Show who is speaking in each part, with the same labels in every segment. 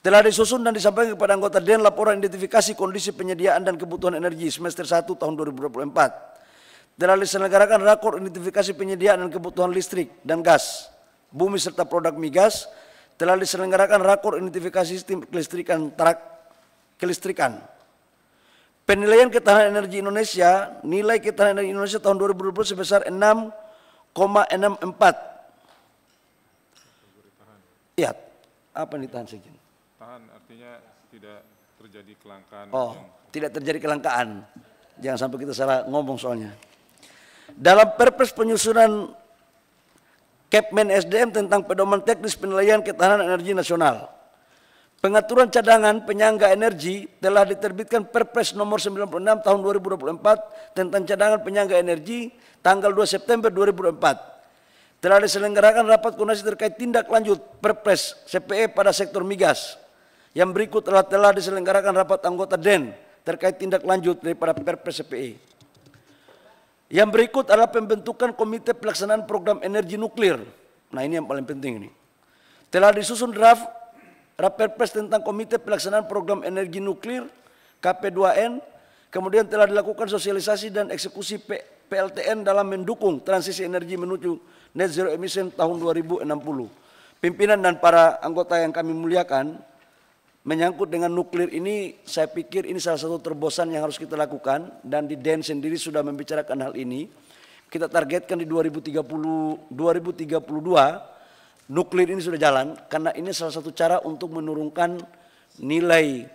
Speaker 1: Telah disusun dan disampaikan kepada anggota DEN laporan identifikasi kondisi penyediaan dan kebutuhan energi semester 1 tahun 2024. Telah diselenggarakan rakor identifikasi penyediaan dan kebutuhan listrik dan gas, bumi serta produk migas. Telah diselenggarakan rakor identifikasi sistem kelistrikan. Penilaian ketahanan energi Indonesia, nilai ketahanan energi Indonesia tahun 2020 sebesar 6,64. Iya, apa nih tahan segini?
Speaker 2: Tahan artinya tidak terjadi kelangkaan.
Speaker 1: Oh, tidak terjadi kelangkaan. Jangan sampai kita salah ngomong soalnya. Dalam Perpres penyusunan Kepmen SDM tentang pedoman teknis penilaian ketahanan energi nasional, pengaturan cadangan penyangga energi telah diterbitkan Perpres nomor 96 tahun 2024 tentang cadangan penyangga energi tanggal 2 September 2024. Telah diselenggarakan rapat koordinasi terkait tindak lanjut Perpres CPE pada sektor migas. Yang berikut telah diselenggarakan rapat anggota DEN terkait tindak lanjut daripada Perpres CPE. Yang berikut adalah pembentukan Komite Pelaksanaan Program Energi Nuklir. Nah, ini yang paling penting ini. Telah disusun draft Perpres tentang Komite Pelaksanaan Program Energi Nuklir KP2N. Kemudian telah dilakukan sosialisasi dan eksekusi PLTN dalam mendukung transisi energi menuju net zero emission tahun 2060. Pimpinan dan para anggota yang kami muliakan, menyangkut dengan nuklir ini, saya pikir ini salah satu terobosan yang harus kita lakukan, dan di DEN sendiri sudah membicarakan hal ini. Kita targetkan di 2032 nuklir ini sudah jalan, karena ini salah satu cara untuk menurunkan nilai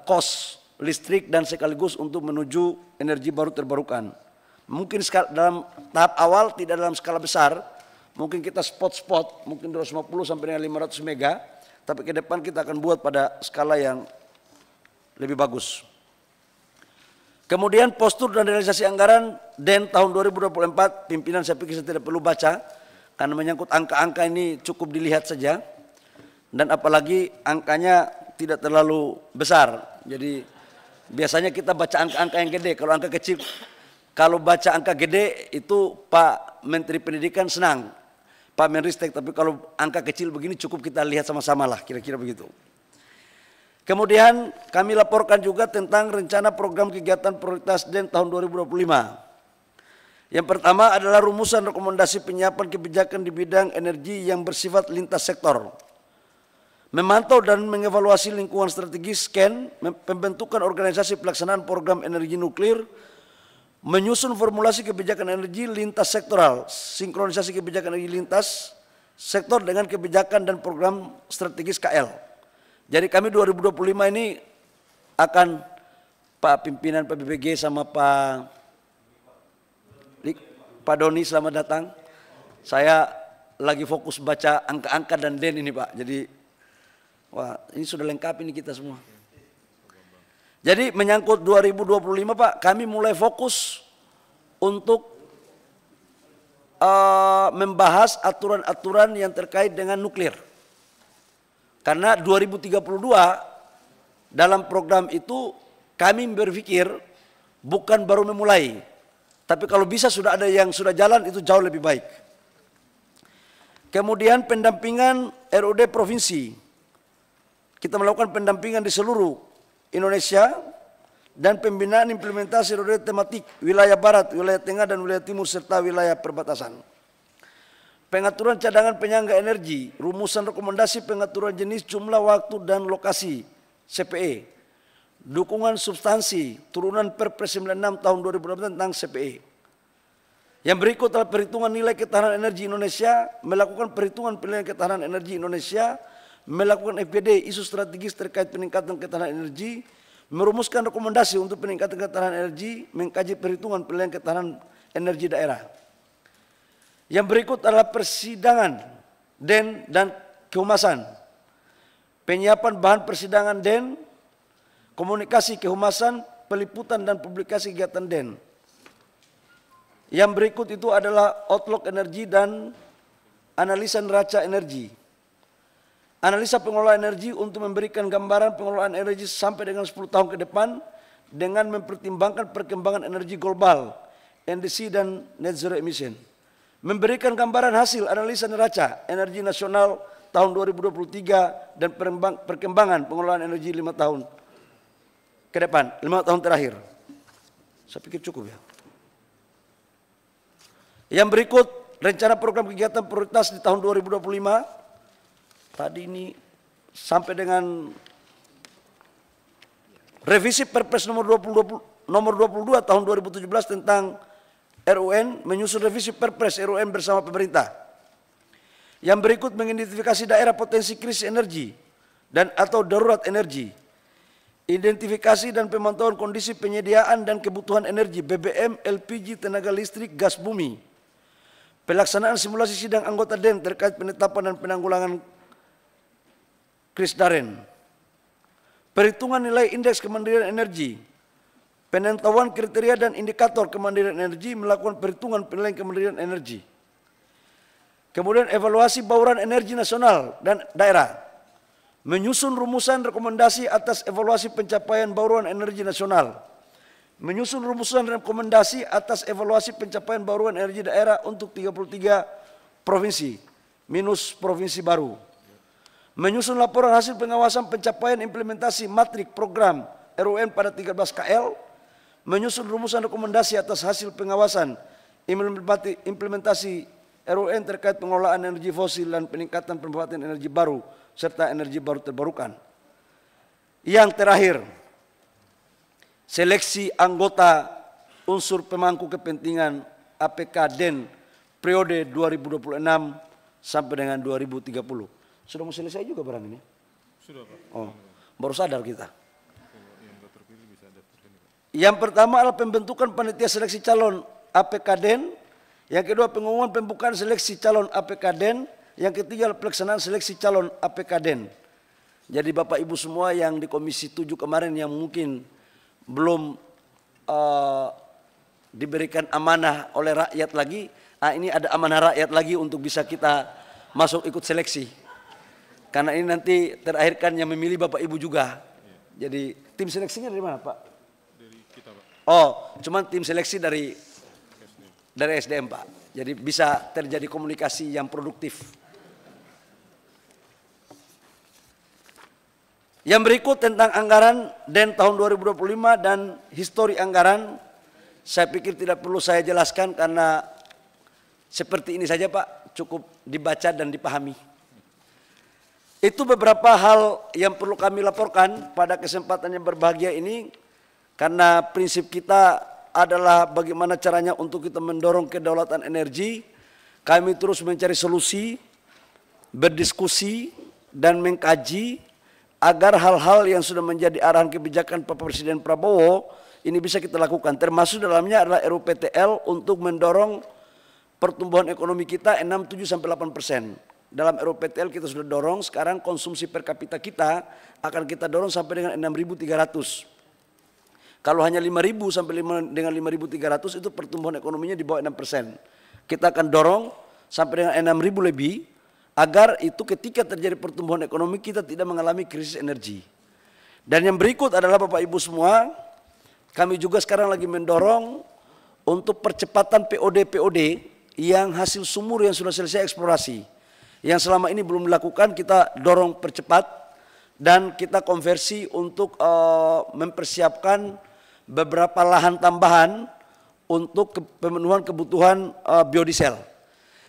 Speaker 1: cost listrik dan sekaligus untuk menuju energi baru terbarukan. Mungkin dalam tahap awal tidak dalam skala besar, mungkin kita spot-spot, mungkin 250 sampai dengan 500 mega, tapi ke depan kita akan buat pada skala yang lebih bagus. Kemudian postur dan realisasi anggaran DEN tahun 2024, pimpinan saya pikir saya tidak perlu baca, karena menyangkut angka-angka ini cukup dilihat saja, dan apalagi angkanya tidak terlalu besar. Jadi biasanya kita baca angka-angka yang gede, kalau angka kecil, kalau baca angka gede itu Pak Menteri Pendidikan senang, Pak Menristek, tapi kalau angka kecil begini cukup kita lihat sama-sama lah, kira-kira begitu. Kemudian kami laporkan juga tentang rencana program kegiatan prioritas DEN tahun 2025. Yang pertama adalah rumusan rekomendasi penyiapan kebijakan di bidang energi yang bersifat lintas sektor. Memantau dan mengevaluasi lingkungan strategis SCAN, pembentukan organisasi pelaksanaan program energi nuklir, menyusun formulasi kebijakan energi lintas sektoral, sinkronisasi kebijakan energi lintas sektor dengan kebijakan dan program strategis KL. Jadi kami 2025 ini akan Pak Pimpinan PBBG sama Pak Doni selamat datang. Saya lagi fokus baca angka-angka dan DEN ini Pak. Jadi wah ini sudah lengkap ini kita semua. Jadi menyangkut 2025 Pak, kami mulai fokus untuk membahas aturan-aturan yang terkait dengan nuklir. Karena 2032 dalam program itu kami berpikir bukan baru memulai, tapi kalau bisa sudah ada yang sudah jalan itu jauh lebih baik. Kemudian pendampingan ROD provinsi. Kita melakukan pendampingan di seluruh Indonesia dan pembinaan implementasi ROD tematik wilayah barat, wilayah tengah dan wilayah timur serta wilayah perbatasan. Pengaturan cadangan penyangga energi, rumusan rekomendasi pengaturan jenis, jumlah, waktu dan lokasi CPE. Dukungan substansi turunan Perpres 96 tahun 2020 tentang CPE. Yang berikut adalah perhitungan nilai ketahanan energi Indonesia, melakukan perhitungan penilaian ketahanan energi Indonesia, melakukan FGD isu strategis terkait peningkatan ketahanan energi, merumuskan rekomendasi untuk peningkatan ketahanan energi, mengkaji perhitungan penilaian ketahanan energi daerah. Yang berikut adalah persidangan DEN dan kehumasan, penyiapan bahan persidangan DEN, komunikasi kehumasan, peliputan dan publikasi kegiatan DEN. Yang berikut itu adalah outlook energi dan analisa neraca energi. Analisa pengelolaan energi untuk memberikan gambaran pengelolaan energi sampai dengan 10 tahun ke depan dengan mempertimbangkan perkembangan energi global, NDC dan net zero emission. Memberikan gambaran hasil analisa neraca energi nasional tahun 2023 dan perkembangan pengelolaan energi 5 tahun ke depan, 5 tahun terakhir. Saya pikir cukup ya. Yang berikut, rencana program kegiatan prioritas di tahun 2025. Tadi ini sampai dengan revisi Perpres nomor 22 tahun 2017 tentang RUN, menyusun revisi Perpres RUN bersama pemerintah. Yang berikut mengidentifikasi daerah potensi krisis energi dan atau darurat energi. Identifikasi dan pemantauan kondisi penyediaan dan kebutuhan energi BBM, LPG, tenaga listrik, gas bumi. Pelaksanaan simulasi sidang anggota DEN terkait penetapan dan penanggulangan krisis DAREN. Perhitungan nilai indeks kemandirian energi. Penentuan kriteria dan indikator kemandirian energi, melakukan perhitungan penilaian kemandirian energi. Kemudian evaluasi bauran energi nasional dan daerah. Menyusun rumusan rekomendasi atas evaluasi pencapaian bauran energi nasional. Menyusun rumusan rekomendasi atas evaluasi pencapaian bauran energi daerah untuk 33 provinsi minus provinsi baru. Menyusun laporan hasil pengawasan pencapaian implementasi matrik program RUN pada 13 KL. Menyusun rumusan rekomendasi atas hasil pengawasan implementasi RUN terkait pengelolaan energi fosil dan peningkatan pemanfaatan energi baru serta energi baru terbarukan. Yang terakhir, seleksi anggota unsur pemangku kepentingan APK DEN periode 2026 sampai dengan 2030. Sudah mau selesai juga barang ini?
Speaker 2: Sudah, Pak.
Speaker 1: Oh, baru sadar kita.
Speaker 2: Yang nggak terpilih bisa daftar ini, Pak.
Speaker 1: Yang pertama adalah pembentukan panitia seleksi calon APK DEN. Yang kedua, pengumuman pembukaan seleksi calon APK DEN. Yang ketiga, pelaksanaan seleksi calon APK DEN. Jadi Bapak Ibu semua yang di Komisi 7 kemarin yang mungkin belum diberikan amanah oleh rakyat lagi, ini ada amanah rakyat lagi untuk bisa kita masuk ikut seleksi. Karena ini nanti terakhirkan yang memilih Bapak Ibu juga. Jadi tim seleksinya dari mana, Pak?
Speaker 2: Dari kita, Pak.
Speaker 1: Oh, cuman tim seleksi dari SDM, Pak. Jadi bisa terjadi komunikasi yang produktif. Yang berikut tentang anggaran DEN tahun 2025 dan histori anggaran, saya pikir tidak perlu saya jelaskan karena seperti ini saja, Pak, cukup dibaca dan dipahami. Itu beberapa hal yang perlu kami laporkan pada kesempatan yang berbahagia ini, karena prinsip kita adalah bagaimana caranya untuk kita mendorong kedaulatan energi. Kami terus mencari solusi, berdiskusi, dan mengkaji agar hal-hal yang sudah menjadi arahan kebijakan Pak Presiden Prabowo ini bisa kita lakukan. Termasuk dalamnya adalah RUPTL untuk mendorong pertumbuhan ekonomi kita 6-7-8%. Dalam RUPTL kita sudah dorong, sekarang konsumsi per kapita kita akan kita dorong sampai dengan 6.300. Kalau hanya 5.000 sampai dengan 5.300 itu pertumbuhan ekonominya di bawah 6%. Kita akan dorong sampai dengan 6.000 lebih agar itu ketika terjadi pertumbuhan ekonomi kita tidak mengalami krisis energi. Dan yang berikut adalah Bapak Ibu semua, kami juga sekarang lagi mendorong untuk percepatan POD yang hasil sumur yang sudah selesai eksplorasi. Yang selama ini belum dilakukan kita dorong percepat dan kita konversi untuk mempersiapkan beberapa lahan tambahan untuk pemenuhan kebutuhan biodiesel.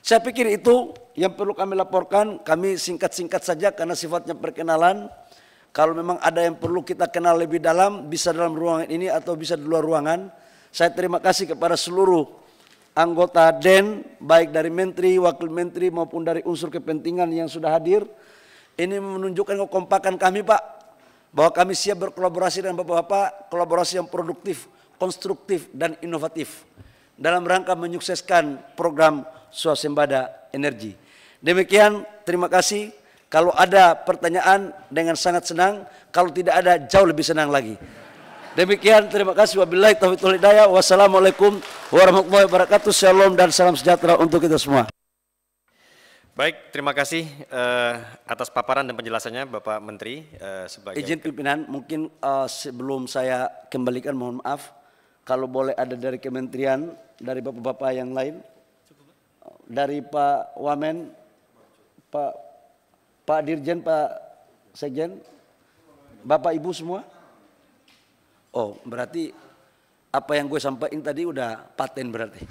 Speaker 1: Saya pikir itu yang perlu kami laporkan. Kami singkat-singkat saja karena sifatnya perkenalan. Kalau memang ada yang perlu kita kenal lebih dalam, bisa dalam ruangan ini atau bisa di luar ruangan. Saya terima kasih kepada seluruh anggota DEN, baik dari Menteri, Wakil Menteri maupun dari unsur kepentingan yang sudah hadir. Ini menunjukkan kekompakan kami, Pak, bahwa kami siap berkolaborasi dengan Bapak-Bapak, kolaborasi yang produktif, konstruktif, dan inovatif dalam rangka menyukseskan program swasembada energi. Demikian, terima kasih. Kalau ada pertanyaan dengan sangat senang, kalau tidak ada jauh lebih senang lagi. Demikian, terima kasih. Wabillahi taufiq wal hidayah. Wassalamualaikum warahmatullahi wabarakatuh. Shalom dan salam sejahtera untuk kita semua.
Speaker 3: Baik, terima kasih atas paparan dan penjelasannya Bapak Menteri. Sebagai
Speaker 1: izin pimpinan, mungkin sebelum saya kembalikan, mohon maaf, kalau boleh ada dari kementerian, dari bapak-bapak yang lain, dari Pak Wamen, Pak Pak Dirjen, Pak Sekjen, Bapak Ibu semua? Oh, berarti apa yang gue sampaikan tadi udah paten berarti.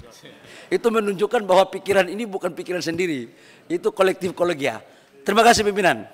Speaker 1: Itu menunjukkan bahwa pikiran ini bukan pikiran sendiri, itu kolektif kolegia. Terima kasih pimpinan.